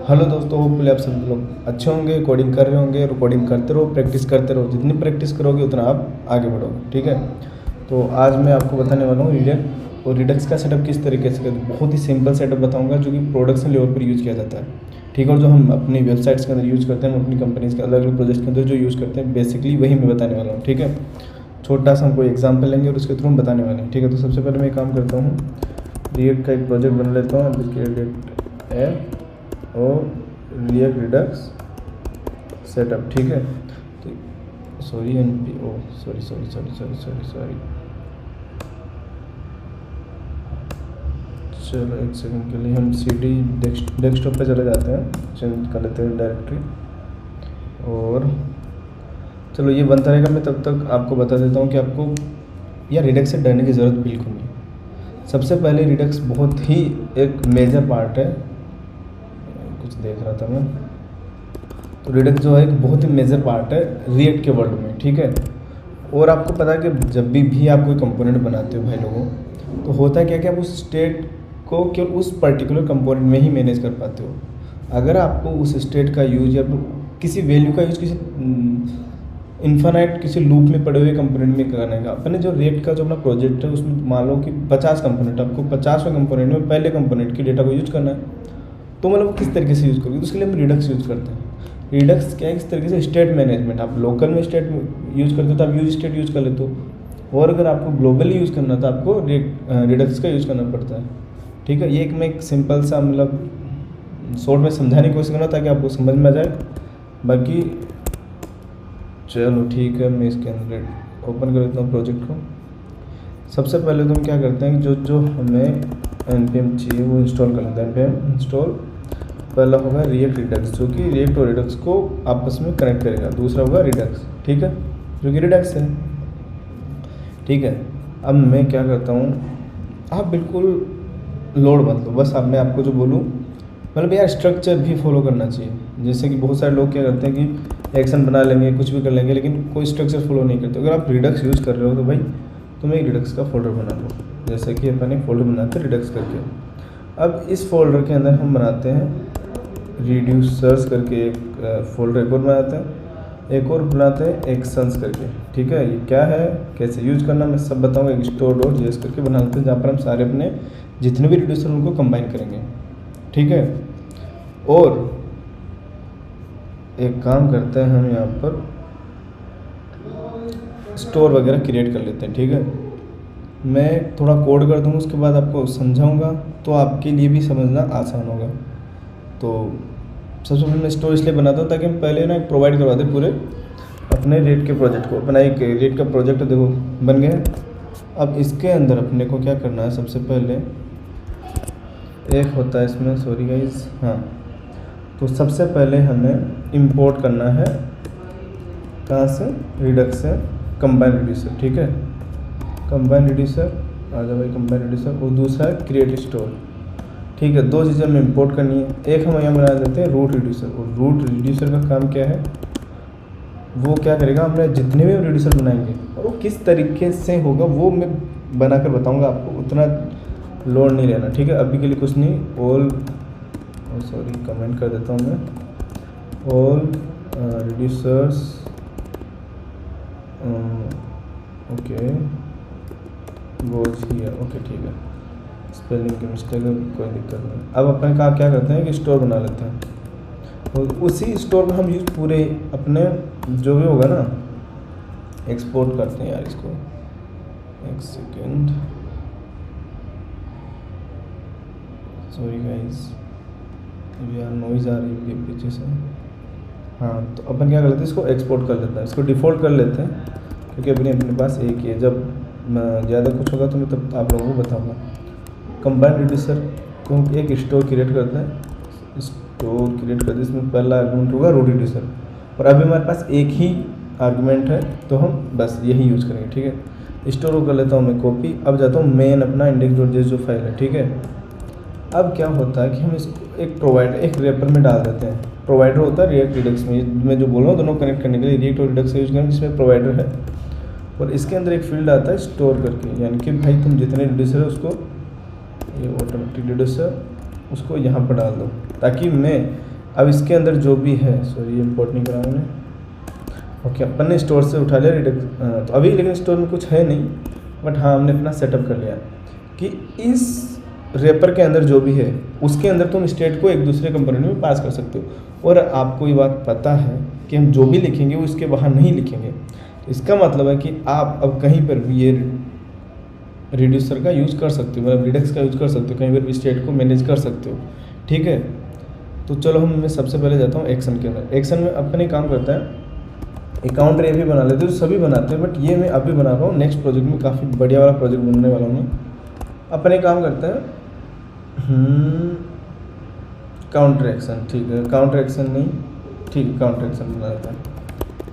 Hello दोस्तों, hopefully आप सब लोग अच्छे होंगे, कोडिंग कर रहे होंगे। कोडिंग करते रहो, प्रैक्टिस करते रहो। जितनी प्रैक्टिस करोगे उतना आप आगे बढ़ोगे। ठीक है, तो आज मैं आपको बताने वाला हूँ रिडक्स और रिडक्स का सेटअप किस तरीके से करते हैं। बहुत ही सिंपल सेटअप बताऊँगा जो कि प्रोडक्शन लेवल पर यूज़ किया जाता है। ठीक है, और जो हम अपनी वेबसाइट्स के अंदर यूज़ करते हैं, हम अपनी कंपनीज़ के अलग अलग प्रोजेक्ट के अंदर जो यूज़ करते हैं, बेसिकली वही मैं बताने वाला हूँ। ठीक है, छोटा सा हम कोई एग्जाम्पल लेंगे और उसके थ्रू हम बताने वाले हैं। ठीक है, तो सबसे पहले मैं एक काम करता हूँ, रिएक्ट का एक प्रोजेक्ट बना लेता हूँ, रिएक्ट ऐप और रिएक्ट रिडक्स सेटअप। ठीक है, तो सॉरी चलो एक सेकंड के लिए हम CD डेस्कटॉप पे चले जाते हैं, चेंज कर लेते हैं डायरेक्टरी। और चलो ये बनता रहेगा, मैं तब तक आपको बता देता हूँ कि आपको या रिडक्स से डरने की ज़रूरत बिल्कुल नहीं। सबसे पहले रिडक्स बहुत ही एक मेजर पार्ट है, कुछ देख रहा था मैं, तो रिडक्स जो है एक बहुत ही मेजर पार्ट है रिएक्ट के वर्ल्ड में। ठीक है, और आपको पता है कि जब भी आप कोई कंपोनेंट बनाते हो भाई लोगों, तो होता है क्या कि आप उस स्टेट को केवल उस पर्टिकुलर कंपोनेंट में ही मैनेज कर पाते हो। अगर आपको उस स्टेट का यूज या किसी वैल्यू का यूज किसी इन्फानाइट किसी लूप में पड़े हुए कंपोनेंट में करने का, अपने जो रिएक्ट का जो अपना प्रोजेक्ट है उसमें मान लो कि 50 कंपोनेंट, आपको 50वें कंपोनेंट में पहले कंपोनेंट की डेटा को यूज करना है, तो मतलब किस तरीके से यूज़ करोगे, तो उसके लिए हम रिडक्स यूज़ करते हैं। रिडक्स क्या है, इस तरीके से स्टेट मैनेजमेंट, आप लोकल में स्टेट यूज़ करते हो तो आप यूज स्टेट यूज़ कर लेते हो, और अगर आपको ग्लोबली यूज़ करना तो आपको रिडक्स का यूज़ करना पड़ता है। ठीक है, ये एक सिंपल सा मतलब शॉर्ट में समझाने की कोशिश करना ताकि आपको समझ में आ जाए। बाकी चलो ठीक है, मैं इसके अंदर ओपन कर देता हूँ प्रोजेक्ट को। सबसे पहले तो हम क्या करते हैं कि जो हमें npm चाहिए वो इंस्टॉल कर लेते हैं। npm इंस्टॉल पहला होगा रिएक्ट रिडक्स, जो कि रिएक्ट और रिडक्स को आपस में कनेक्ट करेगा। दूसरा होगा रिडक्स, ठीक है, जो कि रिडक्स है। ठीक है, अब मैं क्या करता हूँ, आप बिल्कुल लोड मत लो, बस अब मैं आपको जो बोलूँ मतलब यार स्ट्रक्चर भी फॉलो करना चाहिए। जैसे कि बहुत सारे लोग क्या करते हैं कि एक्शन बना लेंगे, कुछ भी कर लेंगे, लेकिन कोई स्ट्रक्चर फॉलो नहीं करते। अगर आप रिडक्स यूज़ कर रहे हो तो भाई तुम एक रिडक्स का फोल्डर बना लो, जैसे कि अपन एक फ़ोल्डर बनाते हैं रिडक्स करके। अब इस फोल्डर के अंदर हम बनाते हैं रिड्यूसर्स करके एक फ़ोल्डर एक और बनाते हैं, एक और बनाते हैं एक्शंस करके। ठीक है, ये क्या है, कैसे यूज करना, मैं सब बताऊँगा। एक store.js करके बना लेते हैं, जहाँ पर हम सारे अपने जितने भी रिड्यूसर उनको कंबाइन करेंगे। ठीक है, और एक काम करते हैं, हम यहाँ पर स्टोर वगैरह क्रिएट कर लेते हैं। ठीक है, मैं थोड़ा कोड कर दूँगा, उसके बाद आपको समझाऊंगा, तो आपके लिए भी समझना आसान होगा। तो सबसे पहले मैं स्टोर इसलिए बनाता हूँ ताकि हम पहले ना एक प्रोवाइड करवा दें पूरे अपने रेट के प्रोजेक्ट को। अपना एक रेट का प्रोजेक्ट देखो बन गया। अब इसके अंदर अपने को क्या करना है, सबसे पहले एक होता है इसमें, सॉरी गाइज, हाँ, तो सबसे पहले हमें इंपोर्ट करना है कहाँ से, रिडक्स से कंबाइन रिड्यूसर। ठीक है, कंबाइन रिड्यूसर आ जाओ भाई, कंबाइन रिड्यूसर, और दूसरा है क्रिएट स्टोर। ठीक है, दो चीज़ें हमें इंपोर्ट करनी है। एक हम यहाँ बना देते हैं रूट रिड्यूसर, और रूट रिड्यूसर का काम क्या है, वो क्या करेगा, हमने जितने भी रिड्यूसर बनाएंगे और वो किस तरीके से होगा वो मैं बनाकर बताऊँगा आपको, उतना लोड नहीं लेना। ठीक है, अभी के लिए कुछ नहीं, ऑल सॉरी कमेंट कर देता हूँ मैं, all reducers okay goes here, okay ठीक है, स्पेलिंग की मिस्टेक है, कोई दिक्कत नहीं। अब अपन का क्या करते हैं कि स्टोर बना लेते हैं, और उसी स्टोर में हम यूज पूरे अपने जो भी होगा ना एक्सपोर्ट करते हैं। यार इसको एक सेकेंड, सॉरी गाइस, यार नॉइज़ आ रही है पीछे से। हाँ, तो अपन क्या कर लेते हैं, इसको एक्सपोर्ट कर लेते हैं, इसको डिफ़ॉल्ट कर लेते हैं, क्योंकि अभी अपने पास एक ही है। जब ज़्यादा कुछ होगा तो मैं तब आप लोगों को बताऊँगा। कंबाइन रिड्यूसर को हम एक स्टोर क्रिएट करते हैं, स्टोर क्रिएट करते हैं, इसमें पहला आर्गूमेंट होगा रूट रिड्यूसर, और अभी हमारे पास एक ही आर्गूमेंट है तो हम बस यही यूज़ करेंगे। ठीक है, स्टोर को कर लेता हूँ मैं कॉपी। अब जाता हूँ मेन अपना index.js जो फाइल है। ठीक है, अब क्या होता है कि हम इसको एक प्रोवाइडर, एक रेपर में डाल देते हैं। प्रोवाइडर होता है रिएक्ट रिडक्स में, मैं जो बोल रहा हूँ दोनों कनेक्ट करने के लिए रिएक्ट और रिडक्स यूज़ करेंगे, जिसमें प्रोवाइडर है, और इसके अंदर एक फील्ड आता है स्टोर करके, यानी कि भाई तुम जितने रिड्यूसर है उसको, ये ऑटोमेटिक रिड्यूसर, उसको यहाँ पर डाल दो, ताकि मैं अब इसके अंदर जो भी है, सॉरी इम्पोर्ट नहीं करा मैंने, ओके अपन ने स्टोर से उठा लिया रिडक्स, तो अभी लेकिन स्टोर में कुछ है नहीं, बट हाँ हमने अपना सेटअप कर लिया कि इस रेपर के अंदर जो भी है उसके अंदर तुम स्टेट को एक दूसरे कंपोनेंट में पास कर सकते हो। और आपको ये बात पता है कि हम जो भी लिखेंगे वो इसके बाहर नहीं लिखेंगे, तो इसका मतलब है कि आप अब कहीं पर भी ये रिड्यूसर का यूज़ कर सकते हो, मतलब रिडक्स का यूज़ कर सकते हो, कहीं पर भी स्टेट को मैनेज कर सकते हो, ठीक है। तो चलो मैं सबसे पहले जाता हूँ एक्शन के अंदर। एक्शन में अपने काम करता है अकाउंट ये भी बना लेते हैं, तो सभी बनाते हैं, बट ये मैं अभी बना रहा हूँ नेक्स्ट प्रोजेक्ट में, काफ़ी बढ़िया वाला प्रोजेक्ट बनने वाला हूँ मैं। अपने काम करते हैं काउंटर एक्शन, ठीक है, काउंटर एक्शन नहीं, ठीक है, काउंटर एक्शन बना देता है।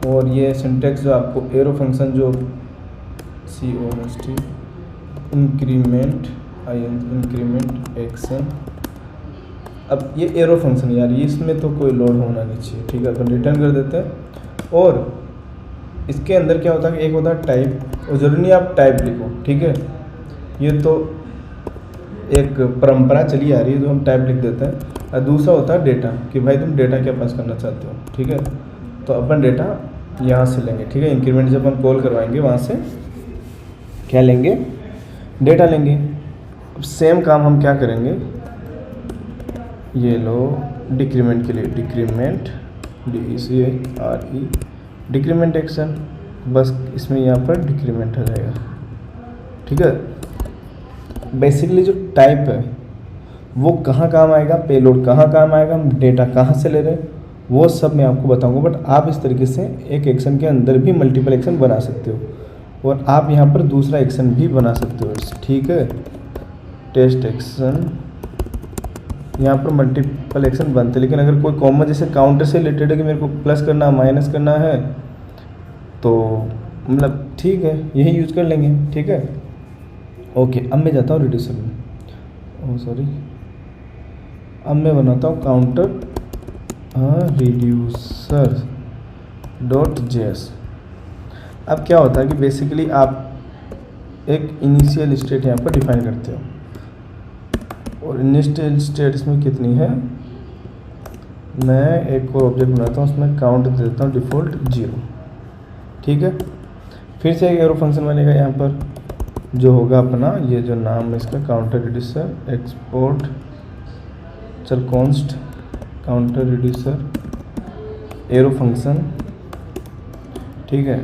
और ये सिंटेक्स जो आपको एरो फंक्शन जो CONST इंक्रीमेंट इंक्रीमेंट एक्शन, अब ये एरो फंक्शन यार, ये इसमें तो कोई लोड होना नहीं चाहिए, ठीक है, अपन रिटर्न कर देते हैं। और इसके अंदर क्या होता है कि एक होता है टाइप, और ज़रूरी नहीं आप टाइप लिखो, ठीक है, ये तो एक परंपरा चली आ रही है, तो हम टाइप लिख देते हैं। और दूसरा होता है डेटा, कि भाई तुम डेटा क्या पास करना चाहते हो, ठीक है, तो अपन डेटा यहाँ से लेंगे, ठीक है, इंक्रीमेंट जब हम कॉल करवाएंगे वहाँ से क्या लेंगे, डेटा लेंगे। अब सेम काम हम क्या करेंगे, ये लो डिक्रीमेंट के लिए डिक्रीमेंट DECRE डिक्रीमेंट एक्शन, बस इसमें यहाँ पर डिक्रीमेंट आ जाएगा, ठीक है। बेसिकली जो टाइप है वो कहाँ काम आएगा, पेलोड कहाँ काम आएगा, हम डेटा कहाँ से ले रहे हैं, वो सब मैं आपको बताऊंगा। बट आप इस तरीके से एक एक्शन के अंदर भी मल्टीपल एक्शन बना सकते हो, और आप यहाँ पर दूसरा एक्शन भी बना सकते हो, ठीक है। टेस्ट एक्शन यहाँ पर मल्टीपल एक्शन बनते हैं, लेकिन अगर कोई कॉमन जैसे काउंटर से रिलेटेड है कि मेरे को प्लस करना माइनस करना है, तो मतलब ठीक है यही यूज़ कर लेंगे, ठीक है। ओके, अब मैं जाता हूँ रिड्यूसर में, ओह सॉरी, अब मैं बनाता हूँ काउंटर रिड्यूसर .js। अब क्या होता है कि बेसिकली आप एक इनिशियल स्टेट यहाँ पर डिफाइन करते हो, और इनिशियल स्टेट इसमें कितनी है, मैं एक और ऑब्जेक्ट बनाता हूँ, उसमें काउंट दे देता हूँ डिफ़ॉल्ट 0, ठीक है। फिर से एक एरो फंक्शन बनेगा यहाँ पर, जो होगा अपना ये जो नाम है इसका काउंटर रिड्यूसर एक्सपोर्ट, चल const counter reducer arrow function, ठीक है।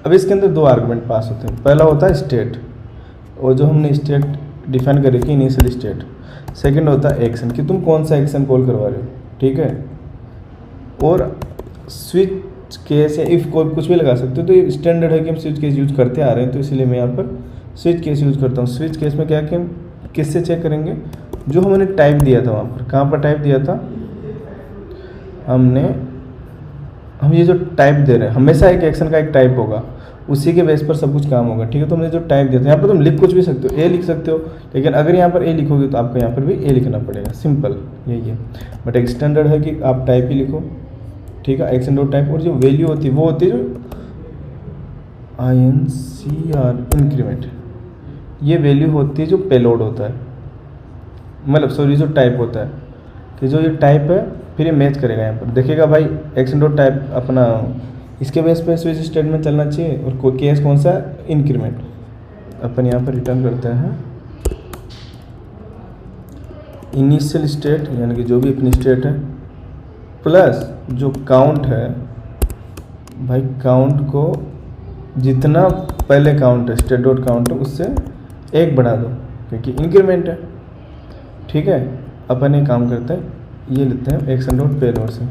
अब इसके अंदर दो आर्गुमेंट पास होते हैं, पहला होता है स्टेट, और जो हमने स्टेट डिफाइन करी कि इनिशियल स्टेट। सेकंड होता है एक्शन, कि तुम कौन सा एक्शन कॉल करवा रहे हो, ठीक है। और स्विच केस या इफ़ कोई कुछ भी लगा सकते हो, तो ये स्टैंडर्ड है कि हम स्विच केस यूज़ करते आ रहे हैं, तो इसलिए मैं यहाँ पर स्विच केस यूज़ करता हूँ। स्विच केस में क्या कि हम किससे चेक करेंगे, जो हमने टाइप दिया था वहाँ पर, कहाँ पर टाइप दिया था हम ये जो टाइप दे रहे हैं, हमेशा एक एक्शन का एक टाइप होगा, उसी के बेस पर सब कुछ काम होगा, ठीक है। तो हमने जो टाइप दिया था, यहाँ पर तुम लिख कुछ भी सकते हो, ए लिख सकते हो, लेकिन अगर यहाँ पर ए लिखोगे तो आपको यहाँ पर भी ए लिखना पड़ेगा, सिंपल यही है। बट एक स्टैंडर्ड है कि आप टाइप ही लिखो, ठीक है, एक्शन डॉट टाइप। और जो वैल्यू होती है वो होती है जो INCR इंक्रीमेंट, ये वैल्यू होती है जो पेलोड होता है, मतलब सॉरी जो टाइप होता है, कि जो ये टाइप है फिर ये मैच करेगा, यहाँ पर देखेगा भाई एक्शन डॉट टाइप अपना इसके बेस पे स्विच स्टेटमेंट चलना चाहिए, और केस कौन सा इंक्रीमेंट। अपन यहाँ पर रिटर्न करते हैं इनिशियल स्टेट, यानी कि जो भी अपनी स्टेट है, प्लस जो काउंट है, भाई काउंट को जितना पहले काउंट है स्टेट डॉट काउंट है उससे एक बढ़ा दो, क्योंकि इंक्रीमेंट है, ठीक है। अपन ये काम करते हैं, ये लेते हैं एक्शन डॉट पेलोड से,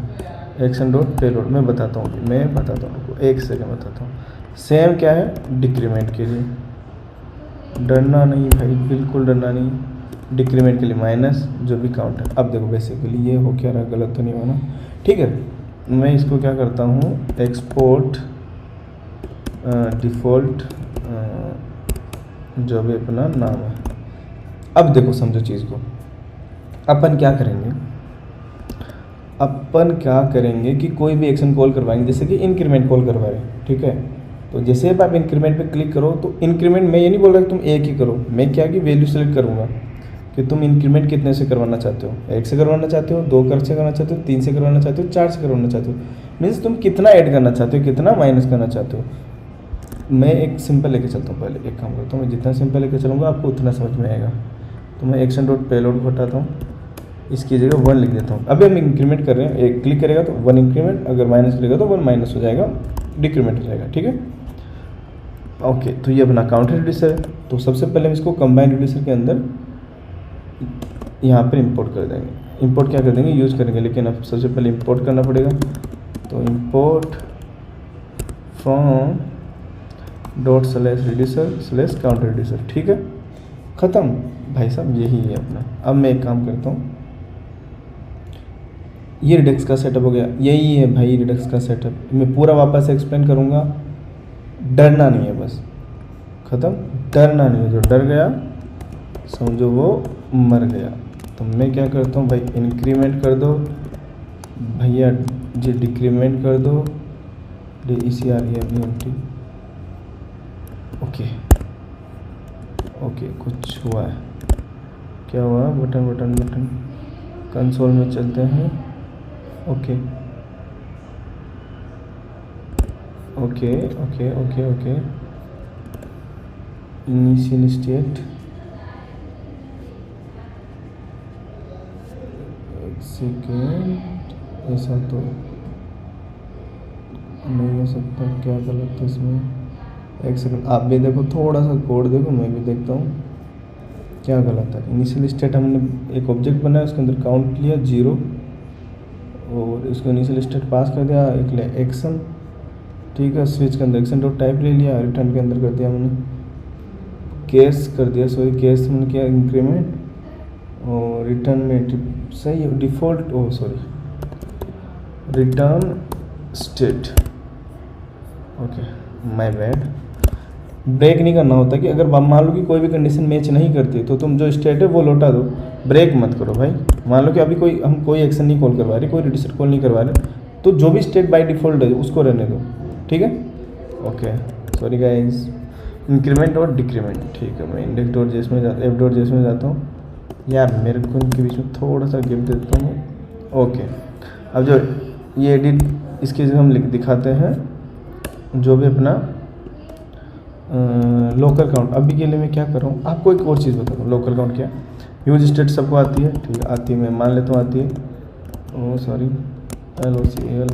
एक्शन डॉट पेलोड मैं बताता हूँ एक सेकंड बताता हूँ। सेम क्या है डिक्रीमेंट के लिए, डरना नहीं भाई, बिल्कुल डरना नहीं, डिक्रीमेंट के लिए माइनस जो भी काउंट है। अब देखो बेसिकली ये हो क्या रहा, गलत तो नहीं होना, ठीक है। मैं इसको क्या करता हूँ, एक्सपोर्ट डिफ़ॉल्ट जो भी अपना नाम है। अब देखो समझो चीज़ को, अपन क्या करेंगे कि कोई भी एक्शन कॉल करवाएंगे, जैसे कि इंक्रीमेंट कॉल करवा रहे हैं, ठीक है। तो जैसे आप इंक्रीमेंट पे क्लिक करो, तो इंक्रीमेंट मैं ये नहीं बोल रहा कि तुम एक ही करो, मैं क्या कि वैल्यू सेलेक्ट करूँगा, कि तुम इंक्रीमेंट कितने से करवाना चाहते हो, 1 से करवाना चाहते हो, 2 कर से करवाना चाहते हो, 3 से करवाना चाहते हो, 4 से करवाना चाहते हो, मीन्स तुम कितना ऐड करना चाहते हो, कितना माइनस करना चाहते हो। मैं एक सिंपल लेके चलता हूँ, पहले एक काम करता हूँ, मैं जितना सिंपल लेके चलूँगा आपको उतना समझ में आएगा। तो मैं एक्शन डॉट पेलोड को हटाता हूँ, इसकी जगह 1 लिख देता हूँ। अभी हम इंक्रीमेंट कर रहे हैं, एक क्लिक करेगा तो 1 इंक्रीमेंट, अगर माइनस करेगा तो 1 माइनस हो जाएगा, डिक्रीमेंट हो जाएगा, ठीक है। ओके, तो ये अपना काउंट रिड्यूसर है। तो सबसे पहले हम इसको कंबाइंड रिड्यूसर के अंदर यहाँ पर इंपोर्ट कर देंगे। इंपोर्ट क्या कर देंगे, यूज़ करेंगे, लेकिन अब सबसे पहले इंपोर्ट करना पड़ेगा। तो import from dot slash reducer slash count reducer, ठीक है, ख़त्म भाई साहब, यही है अपना। अब मैं एक काम करता हूँ, ये रिडक्स का सेटअप हो गया, यही है भाई रिडक्स का सेटअप। मैं पूरा वापस एक्सप्लेन करूँगा, डरना नहीं है, बस ख़त्म, डरना नहीं है। जो डर गया समझो वो मर गया। तो मैं क्या करता हूँ भाई, इंक्रीमेंट कर दो भैया, जी डिक्रीमेंट कर दो, DECREMENT। ओके ओके, कुछ हुआ है, क्या हुआ, बटन बटन बटन, कंसोल में चलते हैं। Okay okay okay okay okay, initial state, एक सेकेंड, ऐसा तो नहीं हो सकता, क्या गलत है इसमें, एक सेकंड आप भी देखो, थोड़ा सा कोड देखो, मैं भी देखता हूँ क्या गलत है। इनिशियल स्टेट हमने एक ऑब्जेक्ट बनाया, उसके अंदर काउंट लिया 0 और इसको इनिशियल स्टेट पास कर दिया, एक ले एक्शन, ठीक है, स्विच के अंदर एक्शन डॉट टाइप ले लिया, रिटर्न के अंदर कर दिया हमने केस कर दिया, सॉरी केस हमने किया इंक्रीमेंट, और रिटर्न में सही है default, oh sorry return state, okay my bad. Break नहीं करना होता कि अगर मान लो कि कोई भी कंडीशन मैच नहीं करती तो तुम जो स्टेट है वो लौटा दो, ब्रेक मत करो भाई। मान लो कि अभी हम कोई एक्शन नहीं कॉल करवा रहे, कोई रिड्यूसर कॉल नहीं करवा रहे, तो जो भी स्टेट बाय डिफ़ॉल्ट है उसको रहने दो, ठीक है। ओके सॉरी गाइस, इंक्रीमेंट और डिक्रीमेंट, ठीक है। मैं इंडेक्स डॉट जेएस में एफ डॉट जेएस में जाता हूँ यार, मेरे को इनके बीच में थोड़ा सा गिफ्ट देता हूँ। ओके, अब जो ये एडिट, इसके जो हम दिखाते हैं जो भी अपना लोकल काउंट। अभी के लिए मैं क्या कर रहा हूँ, आपको एक और चीज़ बताता हूँ। लोकल काउंट क्या, यूज स्टेट सबको आती है, ठीक है, आती है, मैं मान लेता हूँ आती है। Oh sorry, LOCAL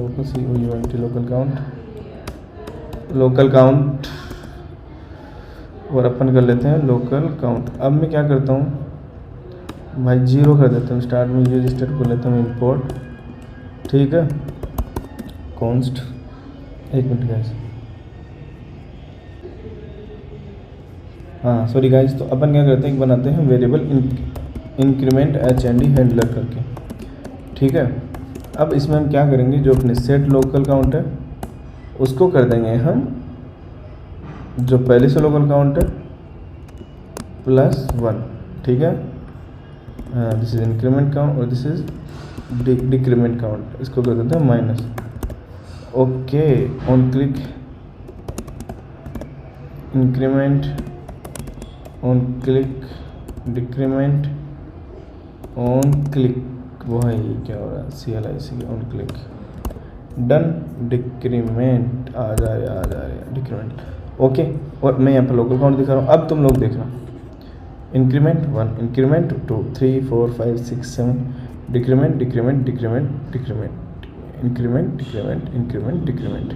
local count, local count, और अपन कर लेते हैं लोकल काउंट। अब मैं क्या करता हूँ भाई, 0 कर देता हूँ, स्टार्ट में यूज स्टेट को लेता हूँ इंपोर्ट, ठीक है, कॉन्स्ट, एक मिनट गाइस, हाँ सॉरी गाइस। तो अपन क्या करते हैं, एक बनाते हैं वेरिएबल इंक्रीमेंट HND हैंडलर करके, ठीक है। अब इसमें हम क्या करेंगे, जो अपने सेट लोकल काउंट है उसको कर देंगे हम जो पहले से लोकल काउंट है +1, ठीक है। दिस इज इंक्रीमेंट काउंट और दिस इज डिक्रीमेंट काउंट, इसको कर देते हैं minus. Okay, on click increment, on click decrement, on click, वही क्या हो रहा है, CLIC on click, done, decrement आ जा रहा डिक्रीमेंट, ओके। और मैं यहाँ पर लोकल काउंट दिखा रहा हूँ, अब तुम लोग देखना, increment 1, increment 2, 3, 4, 5, 6, 7, decrement decrement decrement decrement, increment decrement increment decrement,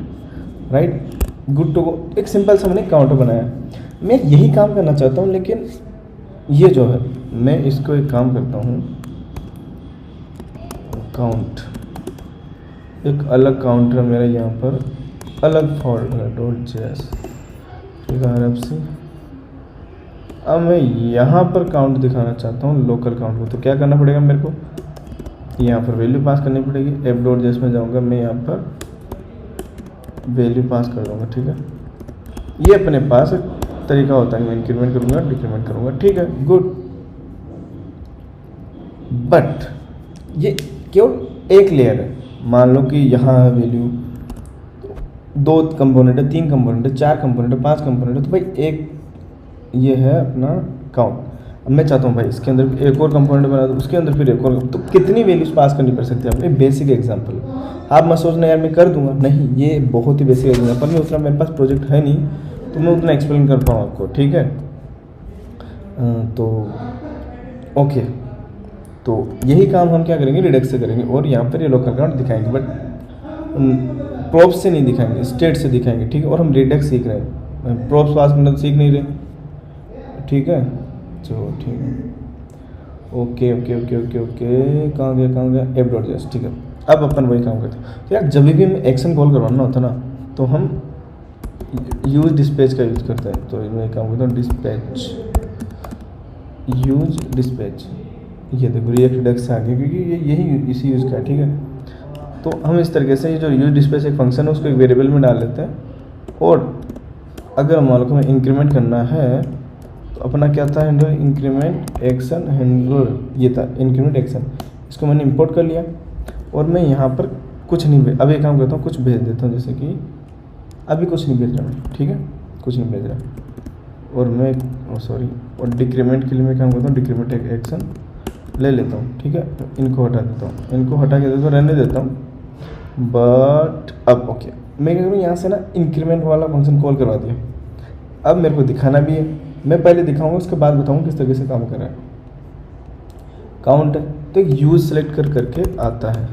right, good to go. एक सिंपल सा मैंने काउंटर बनाया। मैं यही काम करना चाहता हूँ, लेकिन ये जो है मैं इसको एक काम करता हूँ, काउंट, एक अलग काउंटर मेरा यहाँ पर, अलग फोल्डर .js, ठीक है, RFC। अब मैं यहाँ पर काउंट दिखाना चाहता हूँ लोकल काउंट को, तो क्या करना पड़ेगा मेरे को, यहाँ पर वैल्यू पास करनी पड़ेगी। f.js में जाऊँगा, मैं यहाँ पर वैल्यू पास कर दूँगा, ठीक है। ये अपने पास एक तरीका होता है, मैं इंक्रीमेंट करूँगा डिक्रीमेंट करूँगा, ठीक है, गुड। बट ये केवल एक लेयर है। मान लो कि यहाँ वैल्यू 2 कंपोनेंट है, 3 कंपोनेंट है, 4 कंपोनेंट है, 5 कंपोनेंट है, तो भाई एक ये है अपना काउंट। अब मैं चाहता हूँ भाई इसके अंदर एक और कंपोनेंट बना दूँ, उसके अंदर फिर एक और, तो कितनी वैल्यूज पास करनी पड़ सकती है आपको। बेसिक एग्जांपल, आप मत सोचना यार मैं कर दूंगा, नहीं, ये बहुत ही बेसिक एग्जांपल में उतना मेरे पास प्रोजेक्ट है नहीं तो मैं उतना एक्सप्लेन कर पाऊँ आपको, ठीक है। तो ओके, तो यही काम हम क्या करेंगे, रिडक्स से करेंगे, और यहाँ पर ये लोकल काउंट दिखाएंगे, बट प्रॉप्स से नहीं दिखाएंगे, स्टेट से दिखाएंगे, ठीक है। और हम रिडक्स सीख रहे हैं, प्रॉप्स पास करना तो सीख नहीं रहे, ठीक है। चलो ठीक है, okay okay okay okay okay, कहाँ गया एफ डॉट जस्ट, ठीक है। अब अपन वही काम करते हैं। तो यार जब भी हमें एक्शन कॉल करवाना होता है ना, तो हम यूज डिस्पैच का यूज़ करते हैं। तो मैं काम करता हूँ डिस्पैच, यूज डिस्पैच, ये देखो रिएक्ट रिडक्स आ गया, क्योंकि ये यही इसी यूज़ का है, ठीक है। तो हम इस तरीके से ये जो यूज डिस्पैच एक फंक्शन है उसको एक वेरिएबल में डाल लेते हैं, और अगर मान लो हमें इंक्रीमेंट करना है तो अपना क्या था हैंडल, इंक्रीमेंट एक्शन हैंडल, ये था इंक्रीमेंट एक्शन। इसको मैंने इंपोर्ट कर लिया, और मैं यहाँ पर कुछ नहीं भेज, अब एक काम करता हूँ, कुछ भेज देता हूँ, जैसे कि अभी कुछ नहीं भेज रहा मैं, ठीक है, कुछ नहीं भेज रहा। और मैं सॉरी, और डिक्रीमेंट के लिए मैं काम करता हूँ, डिक्रीमेंट एक एक्शन ले लेता हूँ, ठीक है। तो इनको हटा देता हूँ, इनको हटा के देता हूँ, रहने देता हूँ। बट अब ओके, मैं क्या करूँ, यहाँ से ना इंक्रीमेंट वाला फंक्शन कॉल करवा दिया। अब मेरे को दिखाना भी है, मैं पहले दिखाऊंगा उसके बाद बताऊंगा किस तरीके से काम कर रहा है। काउंट है तो एक यूज सेलेक्ट कर करके आता है,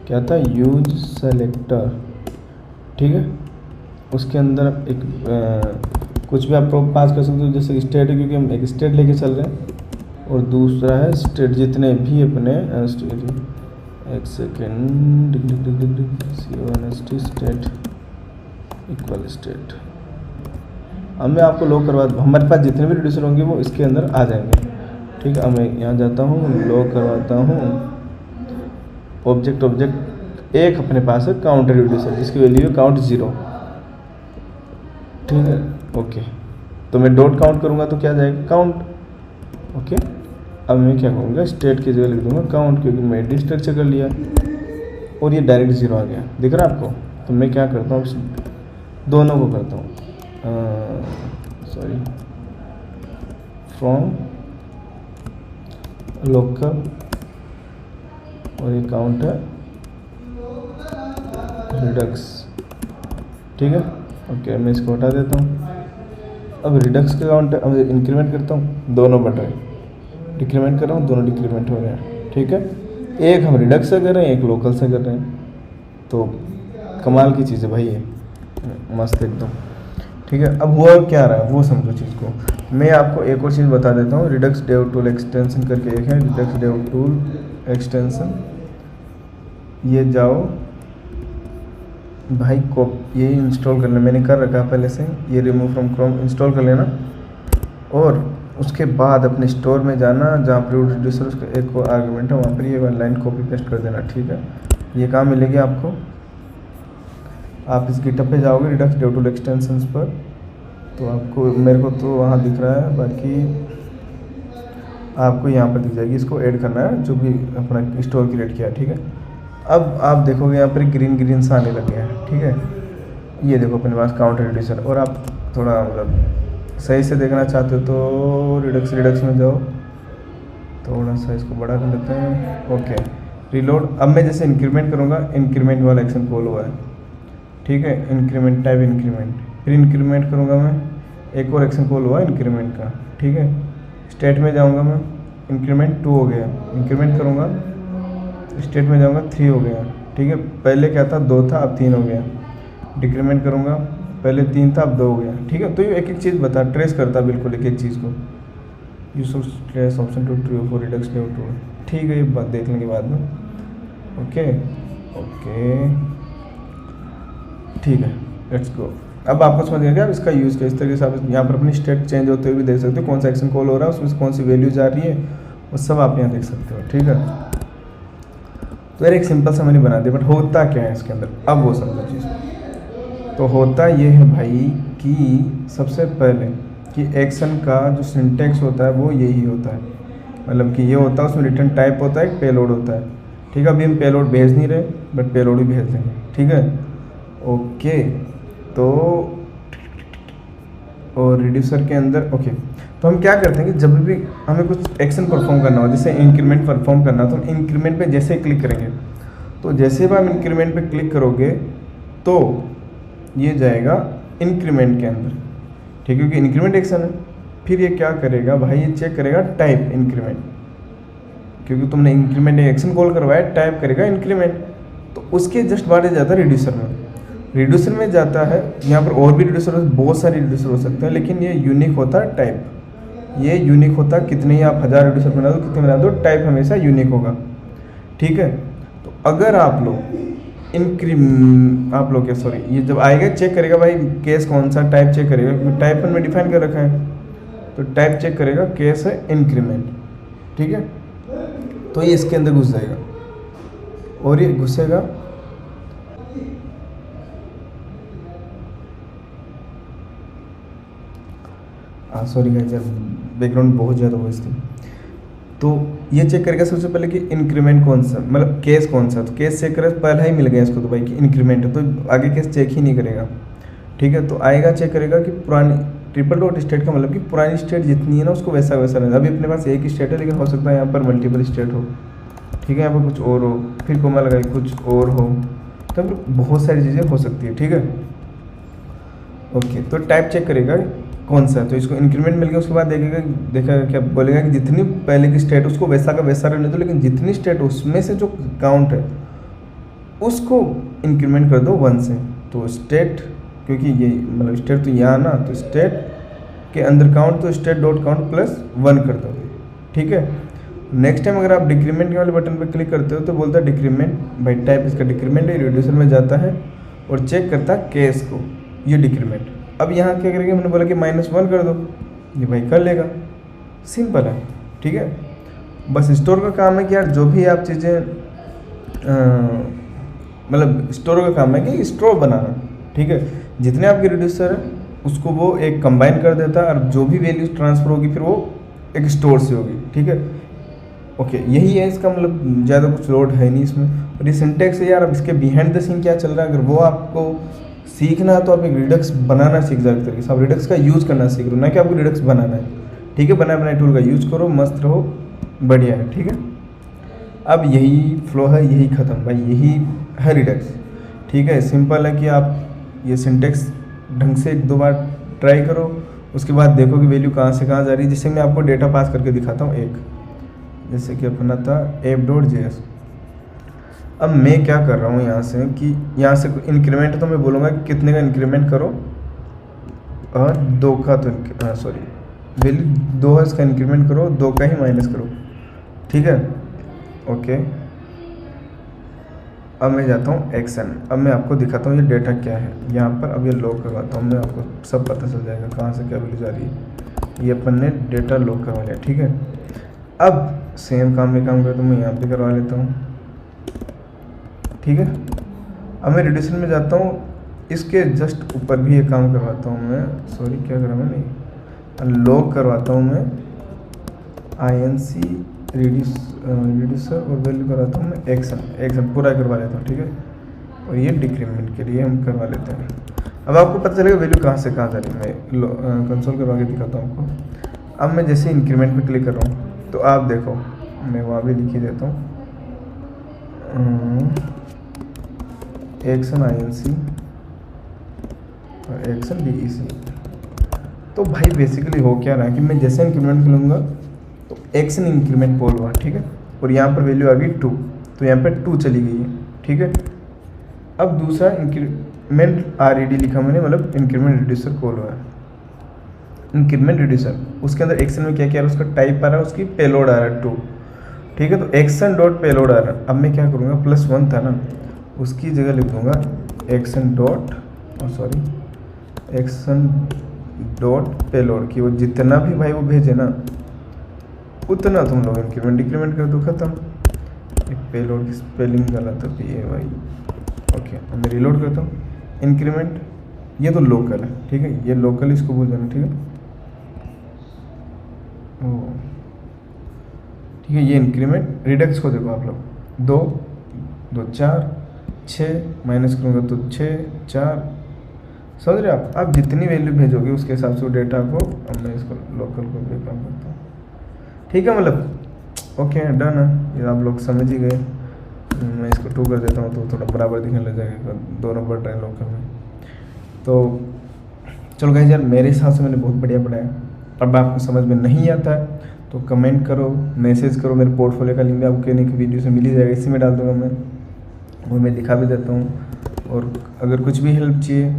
क्या था, यूज सेलेक्टर, ठीक है। उसके अंदर एक कुछ भी आप पास कर सकते हो, जैसे स्टेट है, क्योंकि हम एक स्टेट लेके चल रहे हैं, और दूसरा है स्टेट, जितने भी अपने एक सेकेंड, स्टेट इक्वल स्टेट। अब मैं आपको लॉक करवा, हमारे पास जितने भी रिड्यूसर होंगे वो इसके अंदर आ जाएंगे, ठीक है। अब मैं यहाँ जाता हूँ, लॉक करवाता हूँ, ऑब्जेक्ट एक अपने पास है काउंटर रिड्यूसर, जिसकी वैल्यू है काउंट 0, ठीक है। ओके, तो मैं डॉट काउंट करूँगा तो क्या जाएगा, काउंट, ओके। अब मैं क्या करूँगा, स्टेट की जगह लिख दूँगा काउंट, क्योंकि मैं डिस्ट्रक्चर कर लिया, और ये डायरेक्ट 0 आ गया, दिख रहा है आपको। तो मैं क्या करता हूँ, दोनों को करता हूँ, सॉरी, फ्रॉम लोकल, और ये काउंट है रिडक्स, ठीक है। ओके, मैं इसको हटा देता हूँ। अब रिडक्स का काउंट है, अब इंक्रीमेंट करता हूँ, दोनों बढ़ रहे हैं, डिक्रीमेंट कर रहा हूँ, दोनों डिक्रीमेंट हो रहे हैं, ठीक है। एक हम रिडक्स से कर रहे हैं, एक लोकल से कर रहे हैं, तो कमाल की चीज़ है भाई ये, मस्त एकदम, ठीक है। अब हुआ क्या रहा है वो समझो चीज़ को। मैं आपको एक और चीज़ बता देता हूँ, रिडक्स डेव टूल एक्सटेंशन करके एक है, रिडक्स डेव टूल एक्सटेंशन, ये जाओ भाई को ये इंस्टॉल कर लेना, मैंने कर रखा है पहले से, ये रिमूव फ्रॉम क्रोम इंस्टॉल कर लेना, और उसके बाद अपने स्टोर में जाना, जहाँ पर रिड्यूसर उसका एक और आर्गुमेंट है, वहाँ पर ये लाइन कॉपी पेस्ट कर देना, ठीक है। ये काम मिलेगी आपको, आप इस गिटहब पे जाओगे रिडक्स डेव टूल एक्सटेंशंस पर, तो आपको, मेरे को तो वहाँ दिख रहा है, बाकी आपको यहाँ पर दिख जाएगी, इसको ऐड करना है जो भी अपना स्टोर क्रिएट किया, ठीक है। अब आप देखोगे यहाँ पर ग्रीन ग्रीन सा आने लगे हैं, ठीक है। ये देखो अपने पास काउंटर रिड्यूसर, और आप थोड़ा मतलब सही से देखना चाहते हो तो रिडक्स में जाओ, थोड़ा सा इसको बड़ा कर लेते हैं, ओके, रिलोड। अब मैं जैसे इंक्रीमेंट करूँगा, इंक्रीमेंट वाला एक्शन कॉल हुआ है, ठीक है, इंक्रीमेंट टाइप इंक्रीमेंट, फिर इंक्रीमेंट करूँगा मैं, एक और एक्शन कॉल हुआ इंक्रीमेंट का, ठीक है। स्टेट में जाऊँगा मैं, इंक्रीमेंट 2 हो गया, इंक्रीमेंट करूँगा, स्टेट में जाऊँगा 3 हो गया, ठीक है। पहले क्या था, 2 था, अब 3 हो गया। डिक्रीमेंट करूँगा, पहले 3 था, अब 2 हो गया, ठीक है। तो ये एक एक चीज़ बता, ट्रेस करता बिल्कुल एक एक चीज़ को। You should trace option to true for Redux dev tool, ठीक है, ये बात देख लेंगे बाद में, ओके ओके, ठीक है, लेट्स गो। अब आपको समझ गया इसका यूज़ क्या, इस तरीके से आप यहाँ पर अपनी स्टेट चेंज होते हुए भी देख सकते हो, कौन सा एक्शन कॉल हो रहा है, उसमें से कौन सी वैल्यू जा रही है, वो सब आप यहाँ देख सकते हो, ठीक है। तो यार एक सिंपल सा मैंने बना दिया, बट होता क्या है इसके अंदर, अब वो समझो चीज़। तो होता ये है भाई कि सबसे पहले कि एक्शन का जो सिंटेक्स होता है वो यही होता है, मतलब कि ये होता है, उसमें रिटर्न टाइप होता है, एक पेलोड होता है, ठीक है। अभी हम पेलोड भेज नहीं रहे, बट पेलोड भी भेज देंगे, ठीक है, ओके। तो और रिड्यूसर के अंदर, ओके, तो हम क्या करते हैं कि जब भी हमें कुछ एक्शन परफॉर्म करना हो, जैसे इंक्रीमेंट परफॉर्म करना हो, तो हम इंक्रीमेंट पे जैसे क्लिक करेंगे, तो जैसे भी आप इंक्रीमेंट पे क्लिक करोगे तो ये जाएगा इंक्रीमेंट के अंदर, ठीक है, क्योंकि इंक्रीमेंट एक्शन है। फिर ये क्या करेगा भाई, ये चेक करेगा टाइप इंक्रीमेंट, क्योंकि तुमने इंक्रीमेंट एक्शन कॉल करवाया, टाइप करेगा इंक्रीमेंट, तो उसके जस्ट बाद जाता है रिड्यूसर में। रिड्यूसर में जाता है, यहाँ पर और भी रिड्यूसर, बहुत सारे रिड्यूसर हो सकते हैं, लेकिन ये यूनिक होता है टाइप, ये यूनिक होता है। कितने ही आप 1000 रिड्यूसर बना दो, कितने बना दो, टाइप हमेशा यूनिक होगा, ठीक है। तो अगर आप लोग क्या सॉरी, ये जब आएगा चेक करेगा भाई केस कौन सा, टाइप चेक करेगा, क्योंकि टाइप में डिफाइन कर रखा है, तो टाइप चेक करेगा, केस है इंक्रीमेंट, ठीक है। तो ये इसके अंदर घुस जाएगा और ये घुसेगा, सॉरी गाइस यार बैकग्राउंड बहुत ज़्यादा वॉइस थी। तो ये चेक करेगा सबसे पहले कि इंक्रीमेंट कौन सा, मतलब केस कौन सा, तो केस चेक करे, पहला ही मिल गया इसको तो भाई कि इंक्रीमेंट है, तो आगे केस चेक ही नहीं करेगा, ठीक है। तो आएगा चेक करेगा कि पुरानी ट्रिपल डॉट स्टेट का मतलब कि पुरानी स्टेट जितनी है ना उसको वैसा वैसा रहता है। अभी अपने पास एक ही स्टेट है, लेकिन हो सकता है यहाँ पर मल्टीपल स्टेट हो, ठीक है, यहाँ पर कुछ और हो, फिर कोमा लगाई कुछ और हो, तो बहुत सारी चीज़ें हो सकती है, ठीक है। ओके, तो टाइप चेक करेगा कौन सा है, तो इसको इंक्रीमेंट मिल गया, उसके बाद देखेगा क्या बोलेगा कि जितनी पहले की स्टेट उसको वैसा का वैसा रहने दो, लेकिन जितनी स्टेट उसमें से जो काउंट है उसको इंक्रीमेंट कर दो 1 से। तो स्टेट, क्योंकि ये मतलब स्टेट तो यहाँ ना, तो स्टेट के अंदर काउंट, तो स्टेट डॉट काउंट प्लस 1 कर दो, ठीक है। नेक्स्ट टाइम अगर आप डिक्रीमेंट वाले बटन पर क्लिक करते हो तो बोलता है डिक्रीमेंट, भाई टाइप इसका डिक्रीमेंट है, रिड्यूसर में जाता है और चेक करता है केस को, ये डिक्रीमेंट। अब यहाँ क्या करेंगे, हमने बोला कि -1 कर दो, ये भाई कर लेगा, सिंपल है, ठीक है। बस स्टोर का काम है कि यार जो भी आप चीज़ें मतलब स्टोर का काम है कि स्टोर बनाना, ठीक है। जितने आपके रिड्यूसर है उसको वो एक कंबाइन कर देता है, और जो भी वैल्यूज ट्रांसफ़र होगी फिर वो एक स्टोर से होगी, ठीक है। ओके, यही है इसका मतलब, ज़्यादा कुछ लोड है नहीं इसमें। और ये सिंटेक्स है यार, अब इसके बिहाइंड द सीन क्या चल रहा है, अगर वो आपको सीखना है तो आप एक रिडक्स बनाना सीख जाए, तरीके से आप रिडक्स का यूज़ करना सीख रहे हो, ना कि आपको रिडक्स बनाना है, ठीक है। बनाए बनाए टूल का यूज़ करो, मस्त रहो, बढ़िया है, ठीक है। अब यही फ्लो है, यही ख़त्म भाई, यही है रिडक्स, ठीक है। सिंपल है कि आप ये सिंटेक्स ढंग से 1-2 बार ट्राई करो, उसके बाद देखो कि वैल्यू कहाँ से कहाँ जा रही है। जैसे मैं आपको डेटा पास करके दिखाता हूँ, एक जैसे कि अपना था app.js। अब मैं क्या कर रहा हूँ यहाँ से कि यहाँ से इंक्रीमेंट तो मैं बोलूँगा कि कितने का इंक्रीमेंट करो, और 2 का तो सॉरी वैल्यू 2 है इसका इंक्रीमेंट करो, 2 का ही माइनस करो, ठीक है। ओके, अब मैं जाता हूँ एक्शन, अब मैं आपको दिखाता हूँ ये डेटा क्या है यहाँ पर। अब ये लॉक करवाता हूँ मैं, आपको सब पता चल जाएगा कहाँ से क्या वैल्यू जा रही है। ये अपन ने डेटा लॉक करवा लिया, ठीक है। अब सेम काम में काम करता हूँ, मैं यहाँ पे करवा लेता हूँ, ठीक है। अब मैं रिड्यूसर में जाता हूँ, इसके जस्ट ऊपर भी ये काम करवाता हूँ मैं, सॉरी क्या करा मैं, नहीं लॉक करवाता हूँ मैं INC रिड्यूसर, और वैल्यू कराता हूँ मैं एक्शन पूरा करवा लेता हूँ, ठीक है। और ये डिक्रीमेंट के लिए हम करवा लेते हैं। अब आपको पता चलेगा वैल्यू कहाँ से कहाँ जा रही है, मैं कंसोल करवा के दिखाता हूँ आपको। अब मैं जैसे इंक्रीमेंट पे क्लिक कर रहा हूँ तो आप देखो, मैं वहाँ भी लिख ही देता हूँ, एक्शन INC और एक्शन DEC। तो भाई बेसिकली हो क्या रहा है कि मैं जैसे इंक्रीमेंट करूँगा तो एक्शन इंक्रीमेंट कॉल हुआ, ठीक है। और यहाँ पर वैल्यू आ गई 2, तो यहाँ पर 2 चली गई है, ठीक है। अब दूसरा इंक्रीमेंट RED लिखा मैंने, मतलब इंक्रीमेंट रिड्यूसर कॉल हुआ है, इंक्रीमेंट रिड्यूसर। उसके अंदर एक्शन में क्या क्या है, उसका टाइप आ रहा है, उसकी पेलोड आ रहा है 2, ठीक है। तो एक्शन डॉट पेलोड आ रहा है। अब मैं क्या करूँगा, +1 था ना, उसकी जगह लिख दूँगा एक्शन डॉट पेलोड की, वो जितना भी भाई वो भेजे ना उतना तुम लोग इंक्रीमेंट डिक्रीमेंट कर दो, ख़त्म। एक पेलोड की स्पेलिंग गलत है PAY। ओके, अब मैं रिलोड करता हूँ, इंक्रीमेंट, ये तो लोकल है, ठीक है, ये लोकल इसको भूल जाना, ठीक है। ओ ठीक है, ये इंक्रीमेंट रिडक्स को देखो आप लोग, 2 2 4 6 माइनस करूँगा तो 6 4 समझ रहे हो आप जितनी वैल्यू भेजोगे उसके हिसाब से वो डेटा को, अब मैं इसको लोकल को भी काम करता हूँ, ठीक है, मतलब ओके डन है, ये आप लोग समझ ही गए। मैं इसको 2 कर देता हूँ तो थोड़ा बराबर दिखने लग जाएगा, 2 नंबर बढ़ रहे हैं लोकल में। तो चलो गाइस यार, मेरे हिसाब से मैंने बहुत बढ़िया पढ़ाया। अब आपको समझ में नहीं आता है तो कमेंट करो, मैसेज करो, मेरे पोर्टफोलियो का लिंक भी आपको की वीडियो से मिल ही जाएगा, इसी में डाल दूँगा मैं, और मैं दिखा भी देता हूँ। और अगर कुछ भी हेल्प चाहिए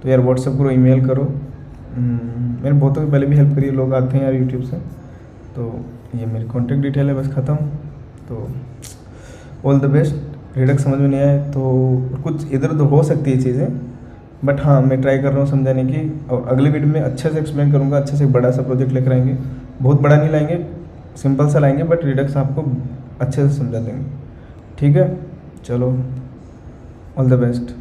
तो यार व्हाट्सअप करो, ईमेल करो। मैंने बहुतों के पहले भी हेल्प करी है, लोग आते हैं यार यूट्यूब से। तो ये मेरी कॉन्टैक्ट डिटेल है, बस ख़त्म। तो ऑल द बेस्ट। रिडक्स समझ में नहीं आए तो कुछ इधर उधर हो सकती है चीज़ें, बट हाँ मैं ट्राई कर रहा हूँ समझाने की, और अगले वीडियो में अच्छे से एक्सप्लेन करूँगा, अच्छे से एक बड़ा सा प्रोजेक्ट लेकर आएंगे। बहुत बड़ा नहीं लाएंगे, सिंपल सा लाएंगे, बट रिडक्स आपको अच्छे से समझा देंगे, ठीक है। चलो ऑल द बेस्ट।